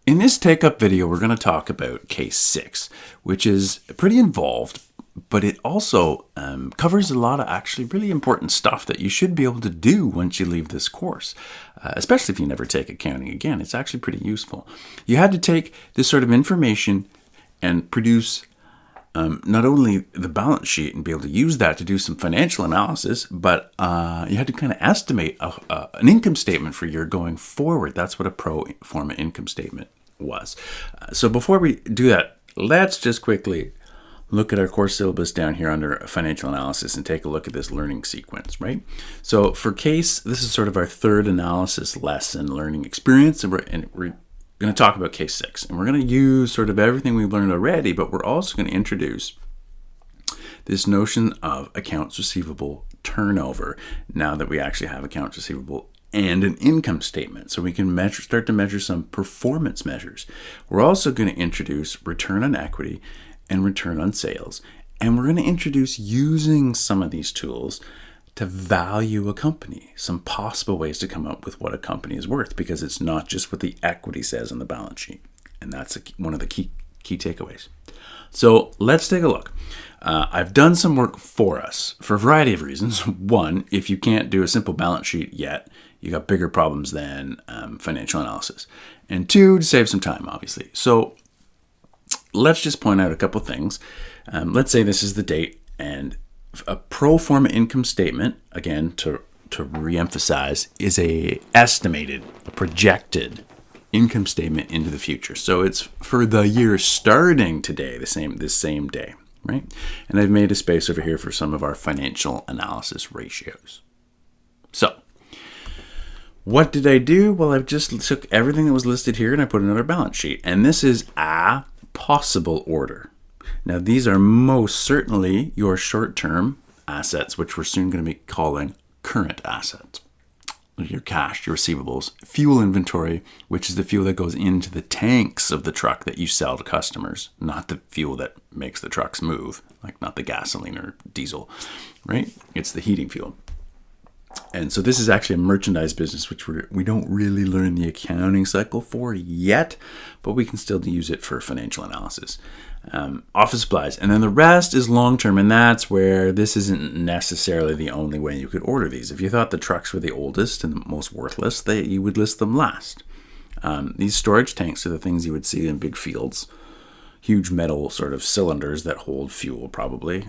In this take-up video, we're going to talk about case 6, which is pretty involved, but it also covers a lot of actually really important stuff that you should be able to do once you leave this course, especially if you never take accounting again. It's actually pretty useful. You had to take this sort of information and produce not only the balance sheet and be able to use that to do some financial analysis, but you had to kind of estimate an income statement for your going forward. That's what a pro forma income statement was. So before we do that, let's just quickly look at our course syllabus down here under financial analysis and take a look at this learning sequence, right? So for case, this is sort of our third analysis lesson, learning experience, and we're going to talk about case 6, and we're going to use sort of everything we've learned already, but we're also going to introduce this notion of accounts receivable turnover now that we actually have accounts receivable and an income statement, so we can start to measure some performance measures. We're also going to introduce return on equity and return on sales, and we're going to introduce using some of these tools to value a company, some possible ways to come up with what a company is worth, because it's not just what the equity says on the balance sheet. And that's one of the key takeaways. So let's take a look. I've done some work for us for a variety of reasons. One, if you can't do a simple balance sheet yet, you got bigger problems than financial analysis. And two, to save some time, obviously. So let's just point out a couple things. Let's say this is the date, and a pro forma income statement, again, to reemphasize, is a projected income statement into the future. So it's for the year starting today, this same day, right? And I've made a space over here for some of our financial analysis ratios. So what did I do? Well, I've just took everything that was listed here and I put it in another balance sheet. And this is a possible order. Now, these are most certainly your short-term assets, which we're soon going to be calling current assets. Your cash, your receivables, fuel inventory, which is the fuel that goes into the tanks of the truck that you sell to customers, not the fuel that makes the trucks move, like not the gasoline or diesel, right? It's the heating fuel. And so this is actually a merchandise business, which we don't really learn the accounting cycle for yet, but we can still use it for financial analysis. Office supplies, and then the rest is long-term, and that's where this isn't necessarily the only way you could order these. If you thought the trucks were the oldest and the most worthless, you would list them last. These storage tanks are the things you would see in big fields, huge metal sort of cylinders that hold fuel probably.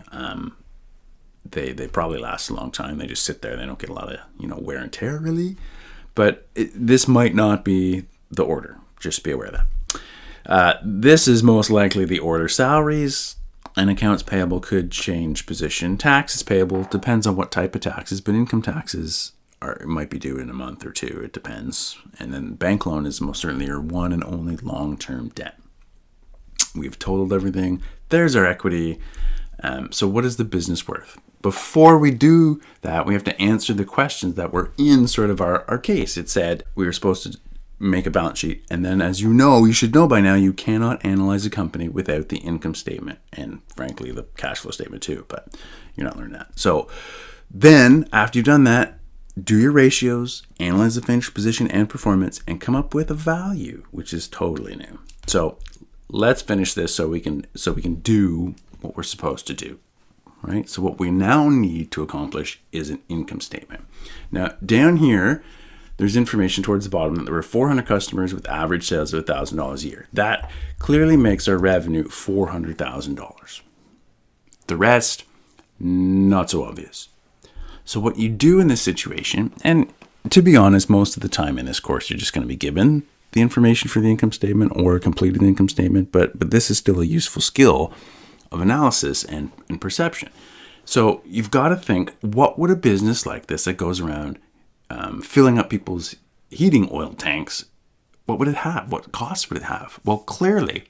They probably last a long time. They just sit there. They don't get a lot of wear and tear really. But this might not be the order. Just be aware of that. This is most likely the order. Salaries and accounts payable could change position. Taxes payable depends on what type of taxes, but income taxes might be due in a month or two. It depends. And then bank loan is most certainly your one and only long-term debt. We've totaled everything. There's our equity. So what is the business worth? Before we do that, we have to answer the questions that were in sort of our case. It said we were supposed to make a balance sheet. And then, as you should know by now, you cannot analyze a company without the income statement and, frankly, the cash flow statement too, but you're not learning that. So then, after you've done that, do your ratios, analyze the financial position and performance, and come up with a value, which is totally new. So let's finish this so we can do what we're supposed to do. Right? So what we now need to accomplish is an income statement. Now, down here, there's information towards the bottom that there were 400 customers with average sales of $1,000 a year. That clearly makes our revenue $400,000. The rest, not so obvious. So what you do in this situation, and to be honest, most of the time in this course, you're just going to be given the information for the income statement or completed the income statement, but this is still a useful skill of analysis and perception. So you've got to think, what would a business like this that goes around filling up people's heating oil tanks, what would it have? What costs would it have? Well, clearly,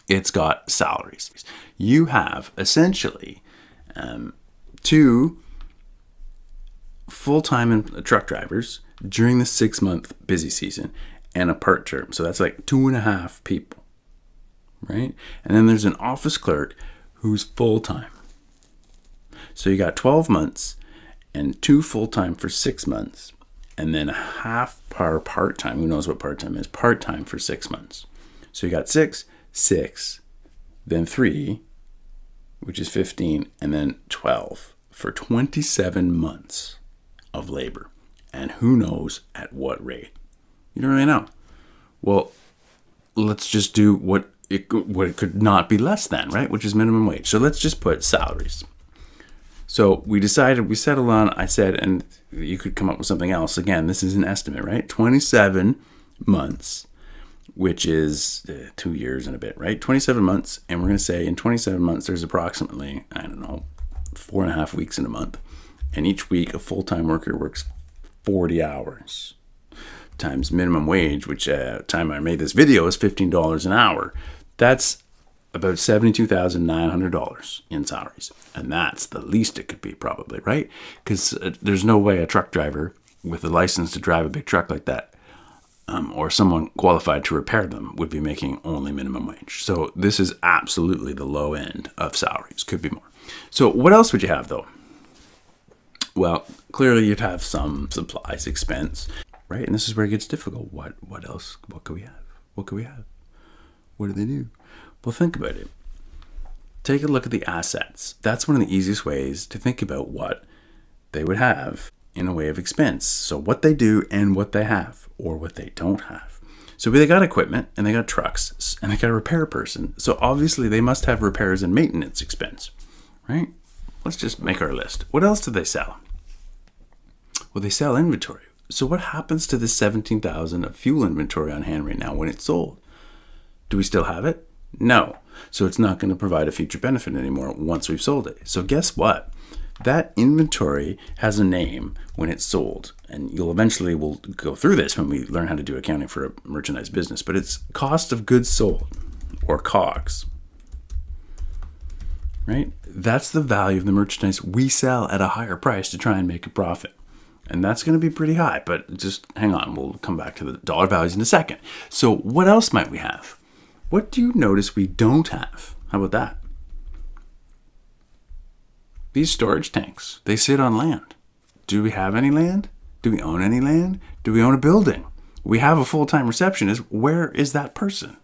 it's got salaries. You have essentially 2 full-time truck drivers during the 6-month busy season and a part term. So that's like 2.5 people. Right? And then there's an office clerk who's full-time. So you got 12 months and 2 full-time for 6 months and then half part-time. Who knows what part-time is? Part-time for 6 months. So you got 6, then 3, which is 15, and then 12 for 27 months of labor. And who knows at what rate? You don't really know. Well, let's just do what it could not be less than, right? Which is minimum wage. So let's just put salaries. So we settled on, I said, and you could come up with something else. Again, this is an estimate, right? 27 months, which is 2 years and a bit, right? 27 months. And we're going to say in 27 months, there's approximately, 4.5 weeks in a month. And each week, a full-time worker works 40 hours times minimum wage, which time I made this video is $15 an hour. That's about $72,900 in salaries. And that's the least it could be probably, right? Because there's no way a truck driver with a license to drive a big truck like that, or someone qualified to repair them, would be making only minimum wage. So this is absolutely the low end of salaries. Could be more. So what else would you have though? Well, clearly you'd have some supplies expense, right? And this is where it gets difficult. What else? What could we have? What could we have? What do they do? Well, think about it. Take a look at the assets. That's one of the easiest ways to think about what they would have in a way of expense. So what they do and what they have or what they don't have. So they got equipment and they got trucks and they got a repair person. So obviously they must have repairs and maintenance expense, right? Let's just make our list. What else do they sell? Well, they sell inventory. So what happens to the $17,000 of fuel inventory on hand right now when it's sold? Do we still have it? No. So it's not going to provide a future benefit anymore once we've sold it. So guess what? That inventory has a name when it's sold. And we'll go through this when we learn how to do accounting for a merchandise business. But it's cost of goods sold, or COGS. Right? That's the value of the merchandise we sell at a higher price to try and make a profit. And that's going to be pretty high, but just hang on. We'll come back to the dollar values in a second. So what else might we have? What do you notice we don't have? How about that? These storage tanks, they sit on land. Do we have any land? Do we own any land? Do we own a building? We have a full-time receptionist. Where is that person?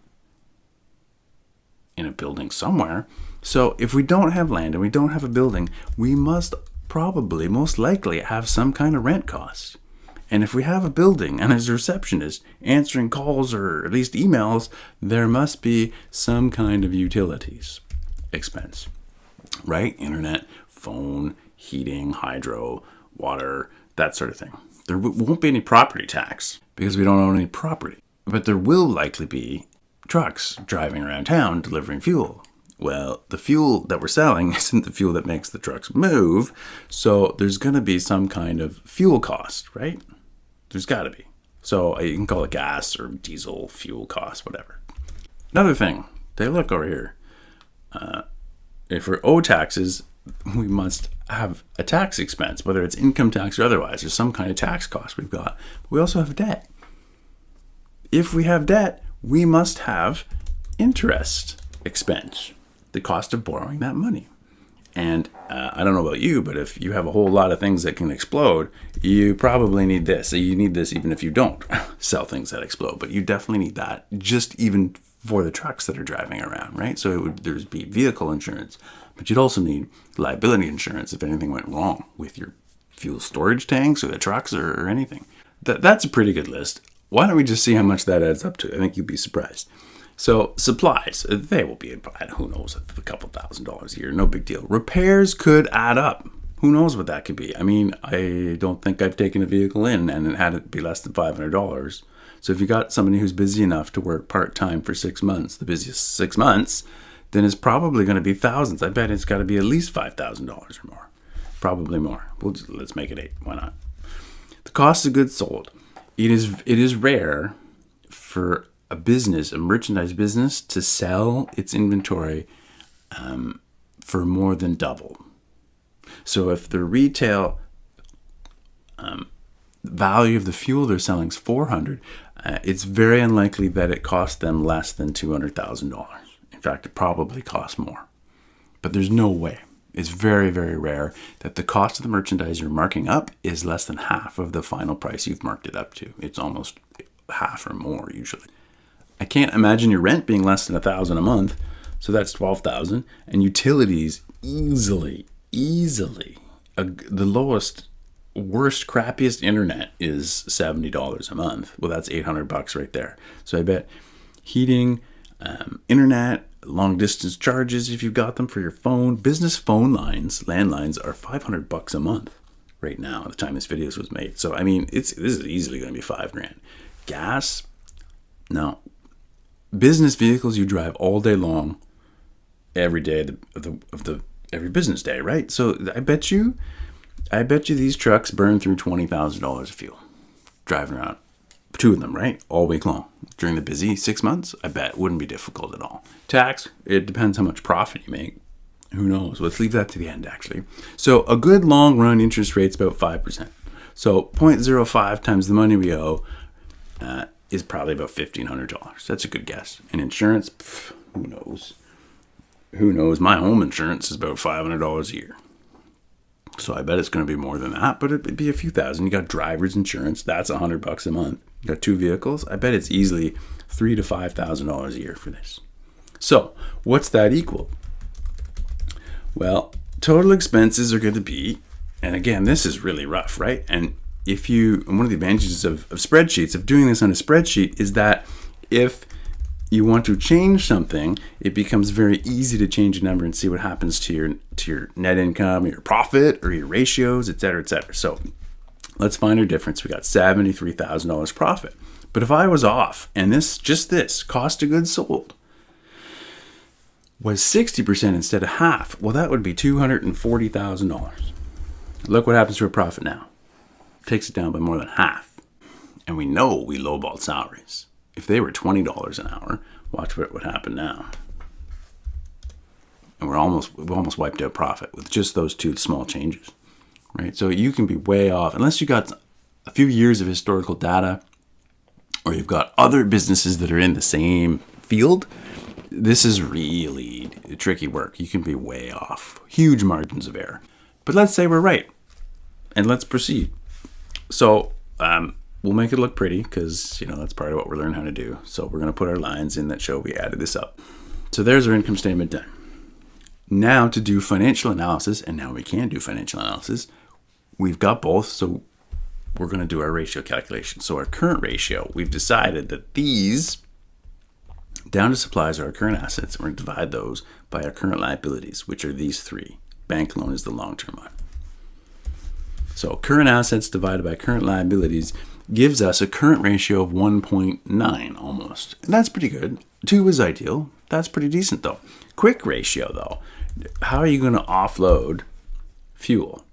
In a building somewhere. So if we don't have land and we don't have a building, we must probably, most likely, have some kind of rent costs. And if we have a building and there's a receptionist answering calls or at least emails, there must be some kind of utilities expense, right? Internet, phone, heating, hydro, water, that sort of thing. There won't be any property tax because we don't own any property, but there will likely be trucks driving around town delivering fuel. Well, the fuel that we're selling isn't the fuel that makes the trucks move, so there's going to be some kind of fuel cost, right? There's got to be. So you can call it gas or diesel, fuel cost, whatever. Another thing, take a look over here. If we owe taxes, we must have a tax expense, whether it's income tax or otherwise. There's some kind of tax cost we've got. We also have debt. If we have debt, we must have interest expense. The cost of borrowing that money. And I don't know about you, but if you have a whole lot of things that can explode, you probably need this. So you need this even if you don't sell things that explode, but you definitely need that just even for the trucks that are driving around, right? So there's be vehicle insurance, but you'd also need liability insurance if anything went wrong with your fuel storage tanks or the trucks or anything. That's a pretty good list. Why don't we just see how much that adds up to? I think you'd be surprised. So supplies, they will be, who knows, a couple $1,000s a year, no big deal. Repairs could add up. Who knows what that could be? I mean, I don't think I've taken a vehicle in and it had it be less than $500. So if you got somebody who's busy enough to work part-time for 6 months, the busiest 6 months, then it's probably going to be thousands. I bet it's got to be at least $5,000 or more. Probably more. Let's make it 8. Why not? The cost of goods sold. It is rare for a merchandise business, to sell its inventory for more than double. So if the retail value of the fuel they're selling is $400, it's very unlikely that it cost them less than $200,000. In fact, it probably costs more. But there's no way. It's very, very rare that the cost of the merchandise you're marking up is less than half of the final price you've marked it up to. It's almost half or more usually. I can't imagine your rent being less than $1,000 a month, so that's $12,000, and utilities easily. The lowest, worst, crappiest internet is $70 a month. Well, that's $800 right there. So I bet heating, internet, long distance charges if you've got them for your phone, business phone lines, landlines are $500 a month right now at the time this video was made. So I mean, this is easily going to be $5,000. Gas, no. Business vehicles you drive all day long, every day of the every business day, right? So I bet you these trucks burn through $20,000 of fuel driving around. 2 of them, right? All week long. During the busy 6 months, I bet it wouldn't be difficult at all. Tax, it depends how much profit you make. Who knows? Let's leave that to the end, actually. So a good long run interest rate's about 5%. So 0.05 times the money we owe is probably about $1,500. That's a good guess. And insurance, who knows? Who knows? My home insurance is about $500 a year. So I bet it's going to be more than that, but it'd be a few thousand. You got driver's insurance. That's $100 a month. You got 2 vehicles. I bet it's easily $3,000 to $5,000 a year for this. So what's that equal? Well, total expenses are going to be, and again, this is really rough, right? And one of the advantages of spreadsheets, of doing this on a spreadsheet, is that if you want to change something, it becomes very easy to change a number and see what happens to your net income, or your profit, or your ratios, et cetera, et cetera. So let's find our difference. We got $73,000 profit. But if I was off, and this cost of goods sold was 60% instead of half, well, that would be $240,000. Look what happens to a profit now. Takes it down by more than half. And we know we lowballed salaries. If they were $20 an hour, watch what would happen now. And we've almost wiped out profit with just those 2 small changes, right? So you can be way off unless you got a few years of historical data, or you've got other businesses that are in the same field. This is really tricky work. You can be way off, huge margins of error. But let's say we're right, and let's proceed. So we'll make it look pretty because, that's part of what we're learning how to do. So we're going to put our lines in that show we added this up. So there's our income statement done. Now to do financial analysis, and now we can do financial analysis, we've got both. So we're going to do our ratio calculation. So our current ratio, we've decided that these down to supplies are our current assets. We're going to divide those by our current liabilities, which are these 3. Bank loan is the long-term one. So current assets divided by current liabilities gives us a current ratio of 1.9 almost. And that's pretty good. 2 is ideal. That's pretty decent though. Quick ratio though. How are you going to offload fuel?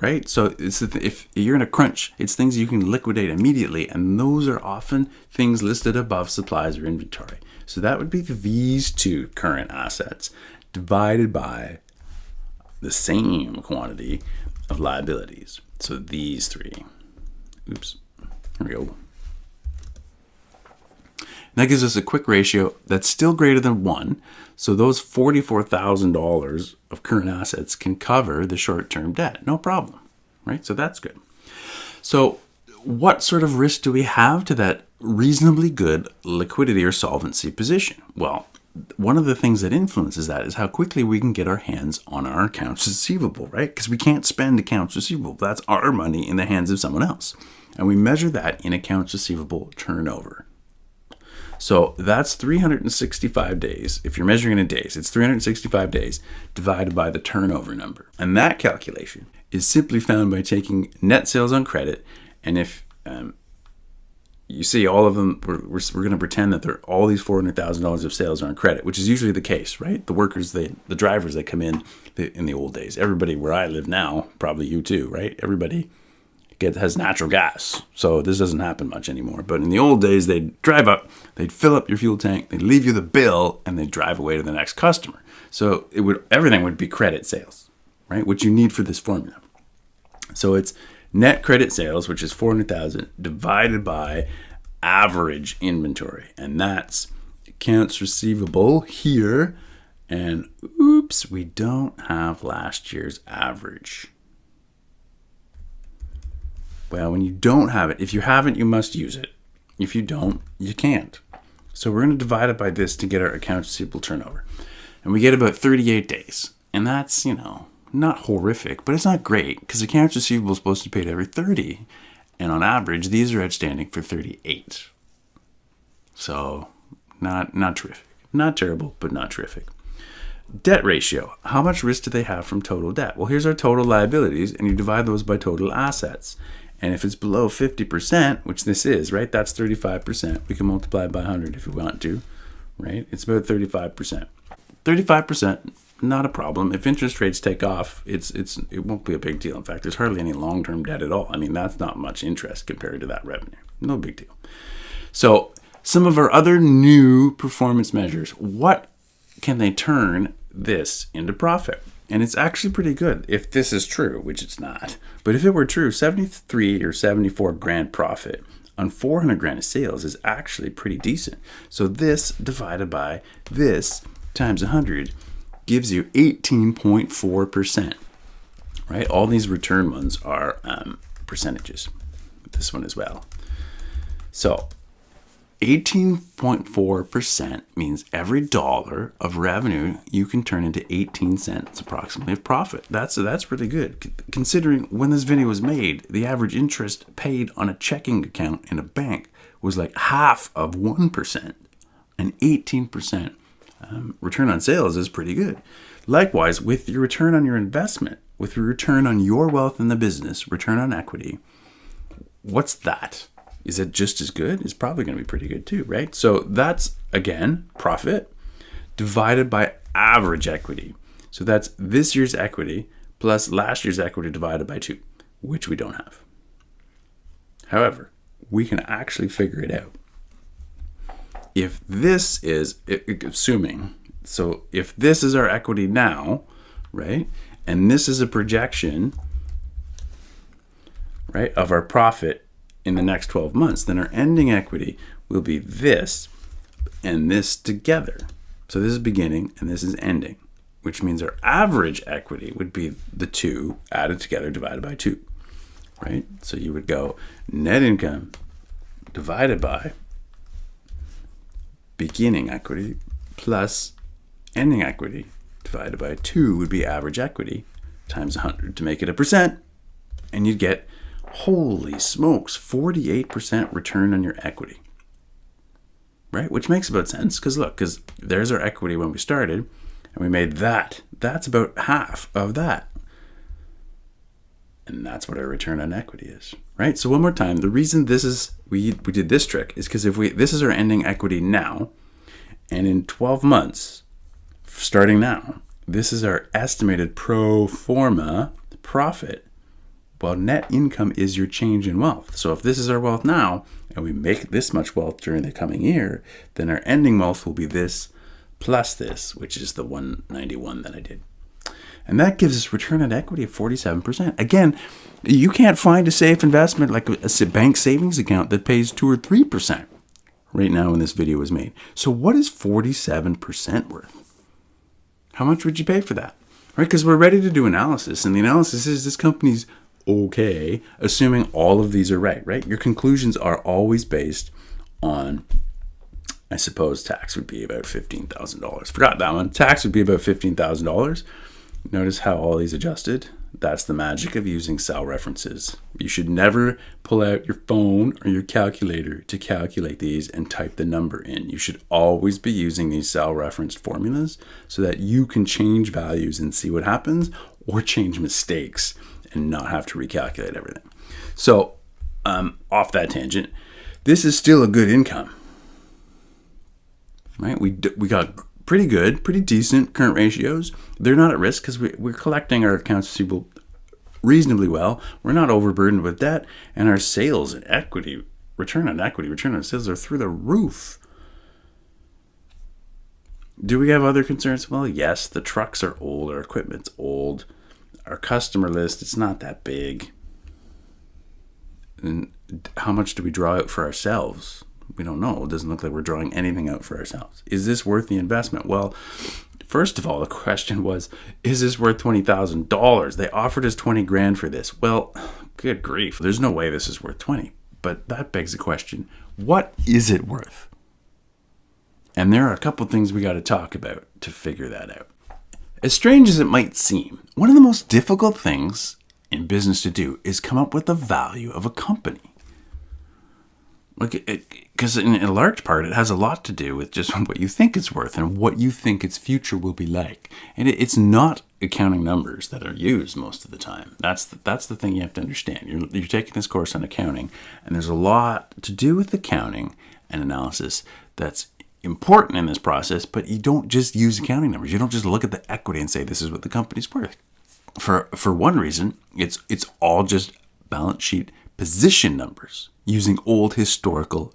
Right? So if you're in a crunch, it's things you can liquidate immediately, and those are often things listed above supplies or inventory. So that would be these 2 current assets divided by the same quantity of liabilities. So these 3. Oops. Here we go. And that gives us a quick ratio that's still greater than 1. So those $44,000 of current assets can cover the short-term debt. No problem, right? So that's good. So what sort of risk do we have to that reasonably good liquidity or solvency position? Well, one of the things that influences that is how quickly we can get our hands on our accounts receivable, right? Because we can't spend accounts receivable. That's our money in the hands of someone else. And we measure that in accounts receivable turnover. So that's 365 days. If you're measuring in days, it's 365 days divided by the turnover number. And that calculation is simply found by taking net sales on credit. And if you see all of them, we're going to pretend that all these $400,000 of sales are on credit, which is usually the case, right? The workers, the drivers that come in the old days. Everybody where I live now, probably you too, right? Everybody has natural gas. So this doesn't happen much anymore. But in the old days, they'd drive up, they'd fill up your fuel tank, they'd leave you the bill, and they'd drive away to the next customer. So everything would be credit sales, right? Which you need for this formula. So it's net credit sales, which is 400,000, divided by average inventory. And that's accounts receivable here. And oops, we don't have last year's average. Well, when you don't have it, if you have it, you must use it. If you don't, you can't. So we're going to divide it by this to get our accounts receivable turnover. And we get about 38 days. And that's, not horrific, but it's not great because accounts receivable is supposed to be paid every 30. And on average, these are outstanding for 38. So not terrific. Not terrible, but not terrific. Debt ratio. How much risk do they have from total debt? Well, here's our total liabilities, and you divide those by total assets. And if it's below 50%, which this is, right, that's 35%. We can multiply it by 100 if we want to, right? It's about 35%. 35%, not a problem. If interest rates take off, it won't be a big deal. In fact, there's hardly any long-term debt at all. I mean, that's not much interest compared to that revenue. No big deal. So some of our other new performance measures, what can they turn this into profit? And it's actually pretty good if this is true, which it's not. But if it were true, 73 or 74 grand profit on 400 grand of sales is actually pretty decent. So this divided by this times 100 gives you 18.4%, right? All these return ones are percentages. This one as well. So 18.4% means every dollar of revenue you can turn into 18 cents approximately of profit. That's really good. Considering when this video was made, the average interest paid on a checking account in a bank was like half of 1%, and 18% return on sales is pretty good. Likewise, with your return on your investment, with your return on your wealth in the business, return on equity, what's that? Is it just as good? It's probably going to be pretty good too, right? So that's, again, profit divided by average equity. So that's this year's equity plus last year's equity divided by 2, which we don't have. However, we can actually figure it out. If this is, assuming, so if this is our equity now, right, and this is a projection, right, of our profit in the next 12 months, then our ending equity will be this and this together. So this is beginning and this is ending, which means our average equity would be the 2 added together divided by 2, right? So you would go net income divided by beginning equity plus ending equity divided by 2 would be average equity times 100 to make it a percent, and you'd get, holy smokes, 48% return on your equity, right? Which makes about sense because there's our equity when we started and we made that. That's about half of that. And that's what our return on equity is, right? So one more time, the reason this is, we did this trick is because this is our ending equity now, and in 12 months, starting now, this is our estimated pro forma profit. Well, net income is your change in wealth. So if this is our wealth now, and we make this much wealth during the coming year, then our ending wealth will be this plus this, which is the 191 that I did. And that gives us return on equity of 47%. Again, you can't find a safe investment like a bank savings account that pays 2 or 3% right now when this video was made. So what is 47% worth? How much would you pay for that? Right? Because we're ready to do analysis, and the analysis is this company's okay, assuming all of these are right? Your conclusions are always based on, I suppose tax would be about $15,000. Forgot that one. Tax would be about $15,000. Notice how all these adjusted? That's the magic of using cell references. You should never pull out your phone or your calculator to calculate these and type the number in. You should always be using these cell referenced formulas so that you can change values and see what happens, or change mistakes and not have to recalculate everything. So off that tangent, this is still a good income, right? We got pretty good, pretty decent current ratios. They're not at risk because we're collecting our accounts receivable reasonably well. We're not overburdened with debt, and our sales and equity, return on sales are through the roof. Do we have other concerns? Well, yes, the trucks are old, our equipment's old, our customer list, it's not that big. And how much do we draw out for ourselves? We don't know. It doesn't look like we're drawing anything out for ourselves. Is this worth the investment? Well, First of all, the question was, is this worth $20,000? They offered us 20 grand for this. Well, good grief. There's no way this is worth 20. But that begs the question, what is it worth? And there are a couple things we got to talk about to figure that out. As strange as it might seem, one of the most difficult things in business to do is come up with the value of a company. Because in a large part, it has a lot to do with just what you think it's worth and what you think its future will be like. And it's not accounting numbers that are used most of the time. That's the thing you have to understand. You're taking this course on accounting, and there's a lot to do with accounting and analysis that's important in this process, but you don't just use accounting numbers. You don't just look at the equity and say this is what the company's worth. For one reason, it's all just balance sheet position numbers using old historical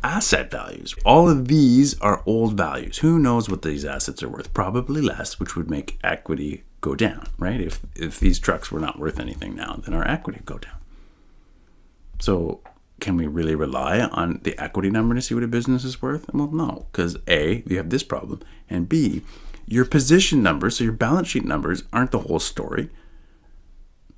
asset values. All of these are old values. Who knows what these assets are worth? Probably less, which would make equity go down, right? If these trucks were not worth anything now, then our equity would go down. So can we really rely on the equity number to see what a business is worth? Well, no, because A, you have this problem, and B, your position numbers, so your balance sheet numbers, aren't the whole story.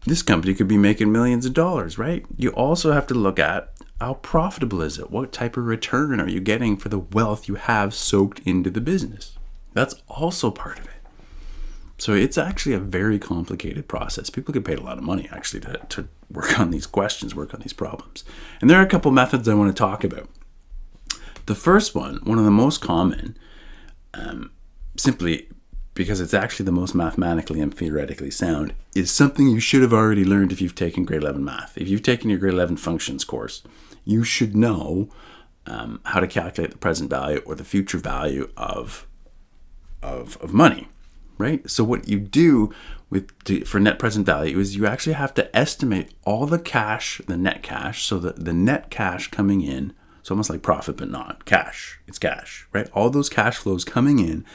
This company could be making millions of dollars, right? You also have to look at how profitable is it? What type of return are you getting for the wealth you have soaked into the business? That's also part of it. So it's actually a very complicated process. People get paid a lot of money actually to work on these questions, work on these problems. And there are a couple methods I want to talk about. The first one of the most common, simply because it's actually the most mathematically and theoretically sound, is something you should have already learned if you've taken grade 11 math. If you've taken your grade 11 functions course, you should know how to calculate the present value or the future value of money, right? So what you do for net present value is you actually have to estimate all the cash, the net cash, so that the net cash coming in, it's almost like profit but not cash. It's cash, right? All those cash flows coming in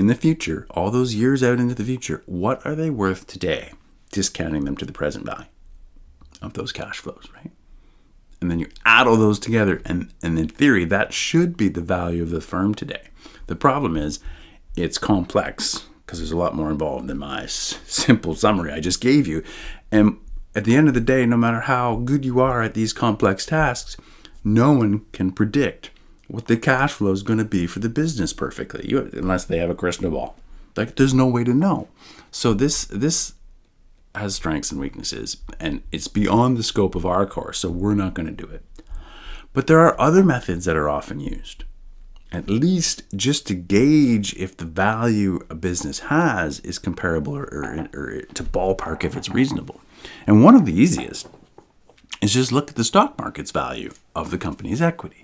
the future, all those years out into the future, what are they worth today? Discounting them to the present value of those cash flows, right? And then you add all those together, and in theory, that should be the value of the firm today. The problem is it's complex because there's a lot more involved than my simple summary I just gave you. And at the end of the day, no matter how good you are at these complex tasks, no one can predict what the cash flow is going to be for the business perfectly, unless they have a crystal ball. Like, there's no way to know. So this has strengths and weaknesses, and it's beyond the scope of our course, so we're not going to do it. But there are other methods that are often used, at least just to gauge if the value a business has is comparable or to ballpark if it's reasonable. And one of the easiest is just look at the stock market's value of the company's equity.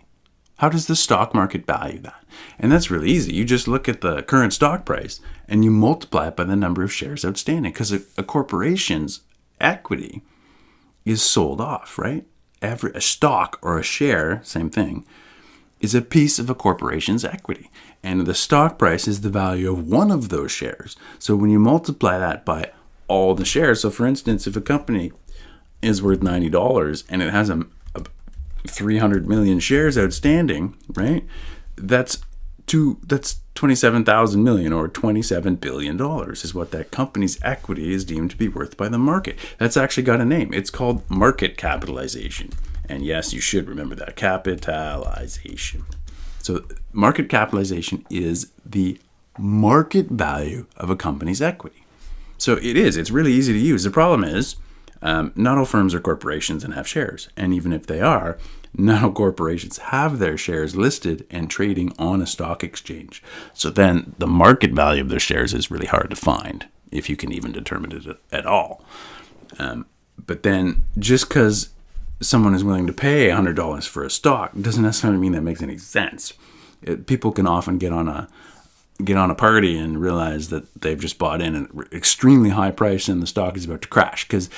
How does the stock market value that? And that's really easy. You just look at the current stock price and you multiply it by the number of shares outstanding, because a corporation's equity is sold off, right? A stock or a share, same thing, is a piece of a corporation's equity. And the stock price is the value of one of those shares. So when you multiply that by all the shares, so for instance, if a company is worth $90 and it has a 300 million shares outstanding, right? That's 27,000 million, or $27 billion is what that company's equity is deemed to be worth by the market. That's actually got a name. It's called market capitalization. And yes, you should remember that, capitalization. So market capitalization is the market value of a company's equity. So it's really easy to use. The problem is, not all firms are corporations and have shares. And even if they are, not all corporations have their shares listed and trading on a stock exchange. So then the market value of their shares is really hard to find, if you can even determine it at all. But then just because someone is willing to pay $100 for a stock doesn't necessarily mean that makes any sense. People can often get on a party and realize that they've just bought in an extremely high price and the stock is about to crash, because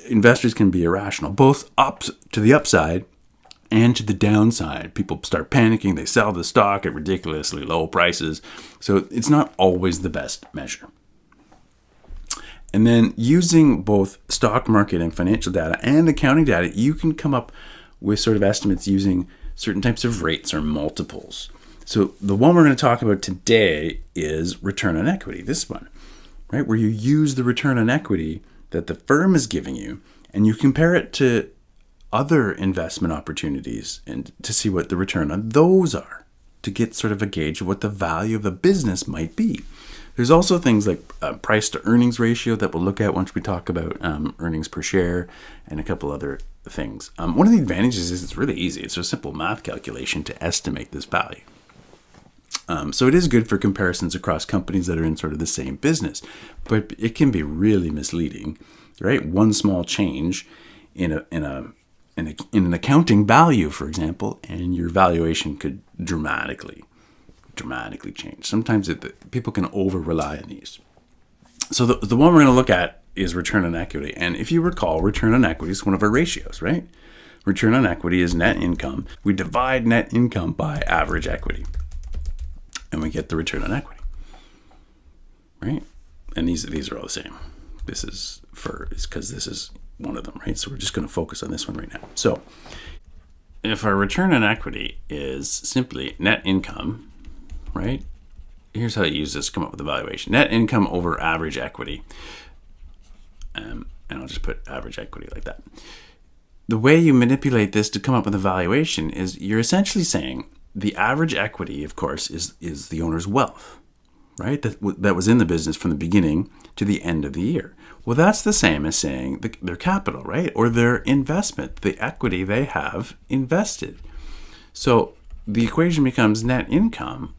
investors can be irrational, both up to the upside and to the downside. People start panicking, they sell the stock at ridiculously low prices. So it's not always the best measure. And then using both stock market and financial data and accounting data, you can come up with sort of estimates using certain types of rates or multiples. So the one we're going to talk about today is return on equity, this one, right? Where you use the return on equity that the firm is giving you and you compare it to other investment opportunities and to see what the return on those are, to get sort of a gauge of what the value of the business might be. There's also things like price to earnings ratio that we'll look at once we talk about earnings per share and a couple other things. One of the advantages is it's really easy. It's a simple math calculation to estimate this value. So it is good for comparisons across companies that are in sort of the same business, but it can be really misleading, right? One small change in an accounting value, for example, and your valuation could dramatically change. Sometimes people can over-rely on these. So the one we're going to look at is return on equity. And if you recall, return on equity is one of our ratios, right? Return on equity is net income. We divide net income by average equity, and we get the return on equity, right? And these are all the same. This is because this is one of them, right? So we're just going to focus on this one right now. So if our return on equity is simply net income, right? Here's how you use this to come up with the valuation. Net income over average equity. And I'll just put average equity like that. The way you manipulate this to come up with a valuation is you're essentially saying the average equity, of course, is the owner's wealth, right? That was in the business from the beginning to the end of the year. Well, that's the same as saying their capital, right? Or their investment, the equity they have invested. So the equation becomes net income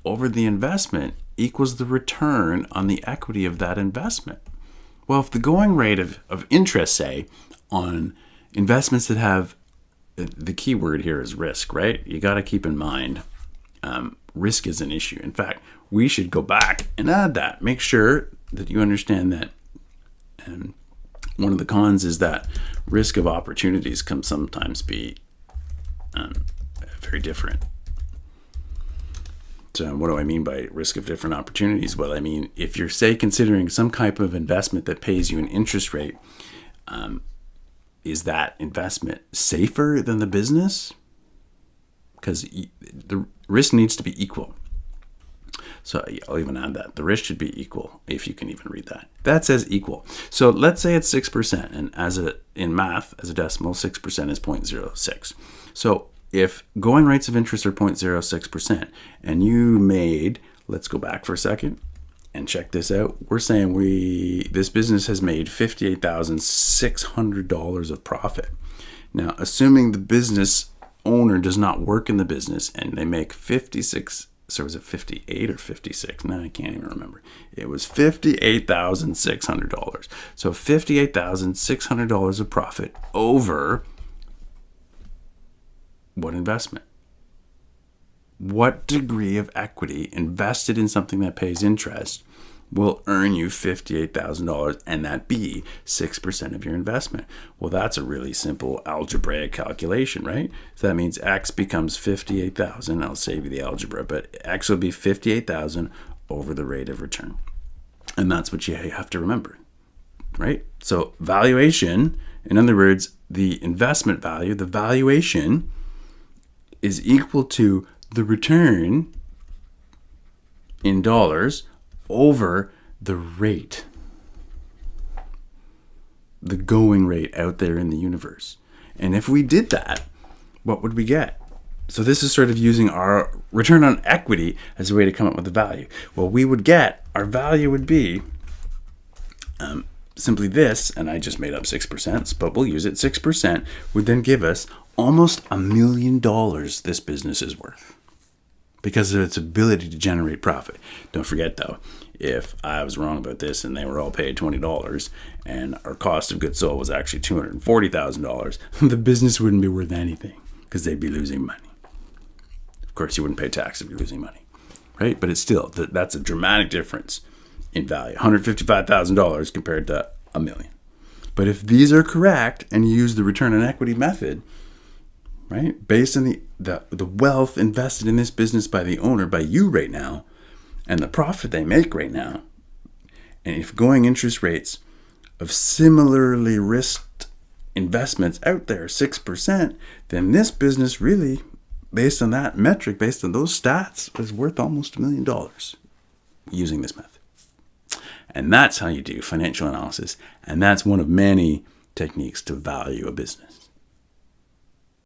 over the investment equals the return on the equity of that investment. Well, if the going rate of interest, say, on investments that have, the key word here is risk, right? You got to keep in mind risk is an issue. In fact, we should go back and add that. Make sure that you understand that one of the cons is that risk of opportunities can sometimes be very different. So what do I mean by risk of different opportunities? Well, I mean, if you're, say, considering some type of investment that pays you an interest rate, is that investment safer than the business? Because the risk needs to be equal. So I'll even add that. The risk should be equal, if you can even read that. That says equal. So let's say it's 6%, and in math, as a decimal, 6% is 0.06. So if going rates of interest are 0.06% and you made, let's go back for a second and check this out. We're saying this business has made $58,600 of profit. Now, assuming the business owner does not work in the business and they make 56, so was it 58 or 56? No, I can't even remember. It was $58,600. So $58,600 of profit over what investment? What degree of equity invested in something that pays interest will earn you $58,000 and that be 6% of your investment? Well, that's a really simple algebraic calculation, right? So that means X becomes 58,000. I'll save you the algebra, but X will be 58,000 over the rate of return. And that's what you have to remember, right? So valuation, in other words, the investment value, the valuation is equal to the return in dollars over the rate, the going rate out there in the universe. And if we did that, what would we get? So this is sort of using our return on equity as a way to come up with the value. Well, our value would be simply this, and I just made up 6%, but we'll use it. 6% would then give us almost $1 million this business is worth because of its ability to generate profit. Don't forget, though, if I was wrong about this and they were all paid $20 and our cost of goods sold was actually $240,000, the business wouldn't be worth anything because they'd be losing money. Of course, you wouldn't pay tax if you're losing money, right? But it's still, that's a dramatic difference in value, $155,000 compared to $1 million. But if these are correct and you use the return on equity method, right, based on the wealth invested in this business by the owner, by you right now, and the profit they make right now, and if going interest rates of similarly risked investments out there 6%, then this business really, based on that metric, based on those stats, is worth almost $1 million using this method. And that's how you do financial analysis. And that's one of many techniques to value a business.